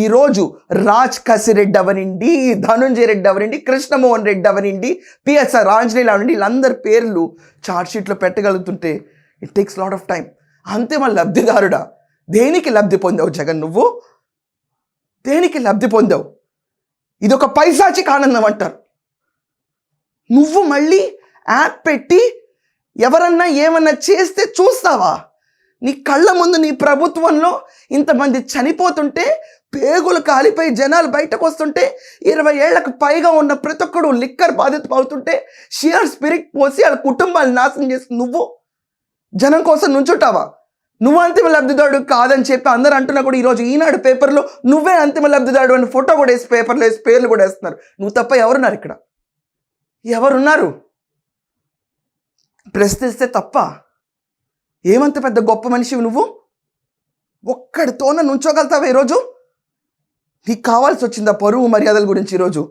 ఈరోజు రాజ్ కసిరెడ్డి అవనండి, ధనుంజయ రెడ్డి అవనండి, కృష్ణమోహన్ రెడ్డి అవనండి, పిఎస్ఆర్ ఆంజనేయులు అవనండి, వీళ్ళందరి పేర్లు ఛార్జ్షీట్లో పెట్టగలుగుతుంటే it takes lot of time. అంతిమ లబ్ధిదారుడా? దేనికి లబ్ధి పొందావు జగన్? నువ్వు దేనికి లబ్ధి పొందావు? ఇదొక పైశాచిక ఆనందం అంటారు. నువ్వు మళ్ళీ యాప్ పెట్టి ఎవరన్నా ఏమన్నా చేస్తే చూస్తావా? నీ కళ్ళ ముందు నీ ప్రభుత్వంలో ఇంతమంది చనిపోతుంటే, పేగులు కాలిపోయి జనాలు బయటకు వస్తుంటే, 20 ఏళ్లకు పైగా ఉన్న ప్రతి ఒక్కడు లిక్కర్ బాధిత అవుతుంటే, షియర్ స్పిరిట్ పోసి వాళ్ళ కుటుంబాలు నాశనం చేసి నువ్వు జనం కోసం నుంచుంటావా? నువ్వు అంతిమ లబ్ధిదారుడు కాదని చెప్పి అందరూ అంటున్నా కూడా ఈరోజు ఈనాడు పేపర్లో నువ్వే అంతిమ లబ్ధిదారుడు అని ఫోటో కూడా వేసి పేపర్లో వేసి పేర్లు కూడా వేస్తున్నారు. నువ్వు తప్ప ఎవరున్నారు ఇక్కడ? ఎవరున్నారు? ప్రశ్నిస్తే తప్ప? ఏమంత పెద్ద గొప్ప మనిషివి నువ్వు? ఒక్కడితోనే నుంచోగలుగుతావా ఈరోజు? నీకు కావాల్సి వచ్చిందా పరువు మర్యాదల గురించి ఈరోజు?